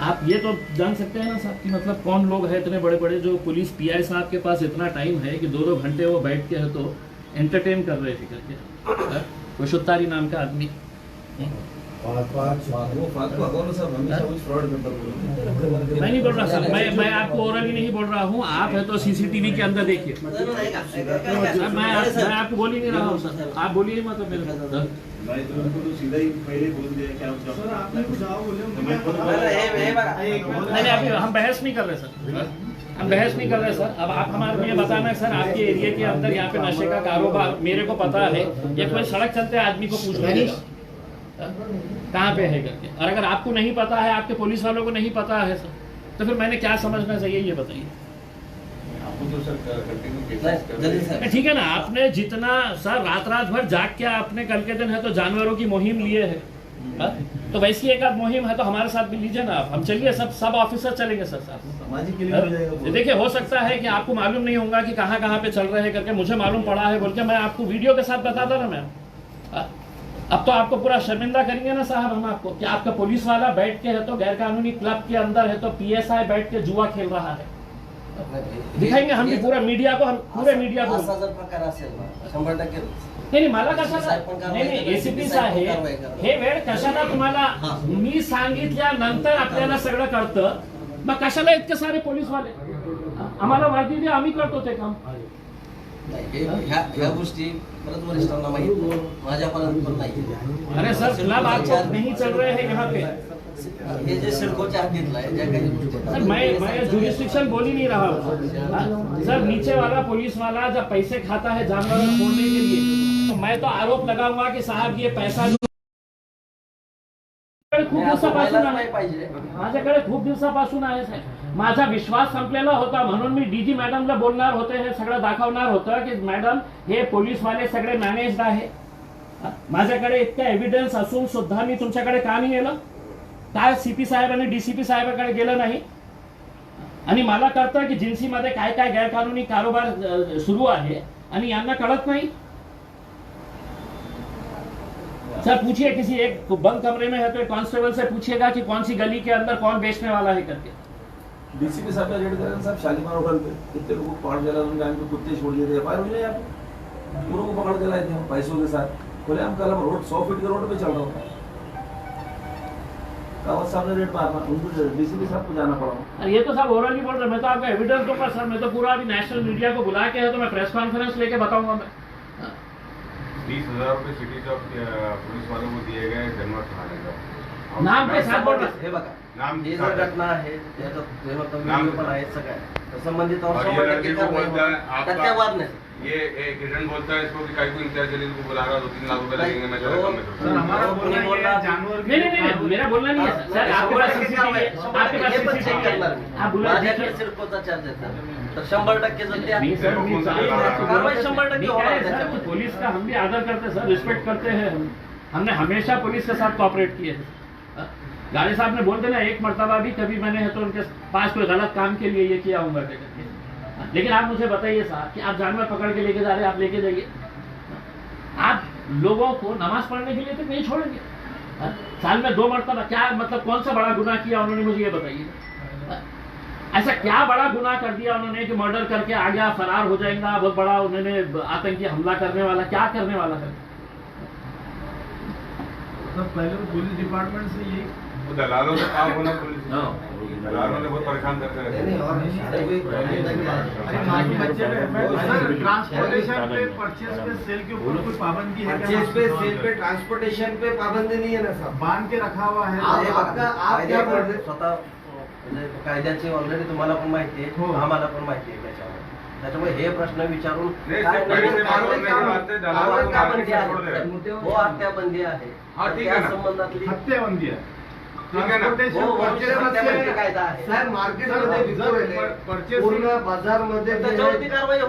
आप ये तो जान सकते हैं ना साहब कि मतलब कौन लोग हैं इतने बड़े बड़े जो पुलिस पीआई साहब के पास इतना टाइम है कि 2-2 घंटे वो बैठ के है तो एंटरटेन कर रहे थे करके कुशुत्तारी नाम का आदमी। मैं नहीं बोल रहा सर, मैं आपको ओरली नहीं बोल रहा हूँ, आप है तो सीसीटीवी के अंदर देखिए। मैं आपको बोल ही नहीं रहा हूँ सर, आप बोलिए मतलब मेरे मैं तो उनको तो सीधा ही पहले बोल दिया क्या सर आपने कुछ आओ बोले नहीं अभी हम बहस नहीं कर रहे सर, हम बहस नहीं कर रहे सर। अब आप हमारे लिए बताना है सर, आपके एरिया के अंदर यहाँ पे नशे का कारोबार मेरे को पता है, या कोई सड़क चलते आदमी को पूछ लीजिए कहाँ पे है करके, और अगर आपको नहीं पता है, आपके पुलिस वालों को नहीं पता है सर, तो फिर मैंने क्या समझना चाहिए ये बताइए। ठीक है ना, आपने जितना सर रात भर जाग के आपने कल के दिन है तो जानवरों की मुहिम लिए है, तो वैसी एक आध मुहिम है तो हमारे साथ भी लीजिए ना आप, हम चलिए सब ऑफिसर चलेंगे सर साथ। देखिए हो सकता है कि आपको मालूम नहीं होगा कि कहाँ कहाँ पे चल रहे हैं करके, मुझे मालूम पड़ा है बोल के मैं आपको वीडियो के साथ बताता ना मैम। अब तो आपको पूरा शर्मिंदा करेंगे ना साहब हम आपको कि आपका पुलिस वाला बैठ के है तो गैर कानूनी क्लब के अंदर है तो पीएसआई बैठ के जुआ खेल रहा है, दिखाएंगे हम भी पूरा मीडिया को, हम पूरे मीडिया को। नाही मला कशाला नाही एसीपी साहेब हे वेळ कशाला तुम्हाला मी सांगितल्यानंतर आपल्याला सगळं कळतं, मग कशाला इतके सारे पोलीस वाले आम्हाला माहिती द्या, आम्ही करतो ते काम। ह्या गोष्टी परत वरिष्ठांना माहिती, माझ्यापर्यंत पण नाही। अरे सर क्लब आपको नहीं चल रहे हैं यहाँ पे, हे जे सिडकोच्या हद्दीतला आहे ज्या काही गोष्टी सर मैं जुरिस्डिक्शन बोल ही नहीं रहा हूँ सर, नीचे वाला पुलिस वाला जब पैसे खाता है जानवर छोड़ने के लिए, तो मैं तो आरोप लगाऊंगा कि साहब ये पैसा खूप दिवसापासून आहे, माझ्याकडे खूप दिवसापासून आहे साहेब, माझा विश्वास संपलेला होता म्हणून मी डीजी मॅडमला बोलणार होते, हे सगळं दाखवणार होतं की मॅडम हे पोलीस वाले सगळे मॅनेज्ड आहे। माझ्याकडे इतका एव्हिडन्स असून सुद्धा मी तुमच्याकडे का नाही गेलो, काय सीपी साहेब आणि डीसीपी साहेबांकडे गेलं नाही, आणि मला कळतं की जिन्सीमध्ये काय काय गैरकानूनी कारोबार सुरू आहे आणि यांना कळत नाही। सर पूछिए किसी एक बंद कमरे में है तो कांस्टेबल से पूछिएगा कि कौन सी गली के अंदर कौन बेचने वाला है करके। डीसीपी साहब का रेड करें साहब, शालीमार होटल पे कितने लोगों को पकड़ दिया, उनके आगे कुत्ते छोड़ दिए थे, फायर हो जाए आप पूरों को पकड़ के लाए थे पैसों के साथ, बोले हम कल रोड 100 फीट के रोड पे चल रहा था, कावत साहब ने रेड मारा, उनको डीसीपी साहब को जाना पड़ा। अरे ये तो साहब ओरल नहीं बोल रहे, मैं तो आपका एविडेंस दूंगा सर, मैं तो पूरा अभी नेशनल मीडिया को बुला के है तो मैं प्रेस कॉन्फ्रेंस लेके बताऊंगा मैं। 20,000 रुपये सिटी जॉब पुलिस वालों को दिए गए जनमत थाने का नाम के साथ बोल रहे, हे बघा नाम हे जर घटना आहे त्याचा व्हिडिओ पण आहे सगळं संबंधित और और 100% ये बोलता है त्याच्या वाद नाही। ये एक एजेंट बोलता है इसको कि कई को इंचार्ज जलील को बुला रहा 2-3 लाख रुपए लगेंगे, मैं चला कम में सर हमारा बोलना ये जानवर नहीं मेरा बोलना नहीं है सर, आपके पास सीसीटीवी है, आपके पास सीसीटीवी है, आप बुला माझ्याकडे सिडकोचा चार्ज येतात तर 100% जर त्या नहीं सर, नहीं कारवाई 100% होणार त्याच्यावर। पुलिस का हम भी आदर करते हैं सर, रिस्पेक्ट करते हैं, हमने हमेशा पुलिस के साथ कोऑपरेट किए हैं। गाड़ी साहब ने बोल देना एक मर्तबा भी कभी मैंने है तो उनके पास कोई गलत काम के लिए ये किया होगा करके, लेकिन आप मुझे बताइए साहब कि आप जानवर पकड़ के लेके जा रहे हैं, आप लेके जाइए, आप लोगों को नमाज पढ़ने के लिए तो नहीं छोड़ेंगे, साल में 2 मरतबा, क्या मतलब कौन सा बड़ा गुनाह किया उन्होंने, मुझे ये बताइए ऐसा क्या बड़ा गुनाह कर दिया उन्होंने कि मर्डर करके आ गया, फरार हो जाएगा, बहुत बड़ा उन्होंने आतंकी हमला करने वाला, क्या करने वाला है। पहले तो पुलिस डिपार्टमेंट से ये दलालों से काम होना, पुलिस दलालों ने बहुत परेशान करते रहते ट्रांसपोर्टेशन पे परचेज पे सेल के ऊपर कोई पाबंदी है? परचेज पे सेल पे ट्रांसपोर्टेशन पे पाबंदी नहीं है ना साहब, बांध के रखा हुआ है। आप क्या बोल रहे? स्वतः म्हणजे कायद्याची ऑलरेडी तुम्हाला पण माहिती आहे, आम्हाला पण माहिती आहे त्याच्यामुळे हे प्रश्न विचारून हो हत्याबंदी आहे, त्या संबंधातली हत्याबंदी आहे, ठीक है ना? हत्याबंदी कायदा आहे, सर मार्केटमध्ये विकू राहिले, पूर्ण बाजारमध्ये त्याच्यावरती कारवाई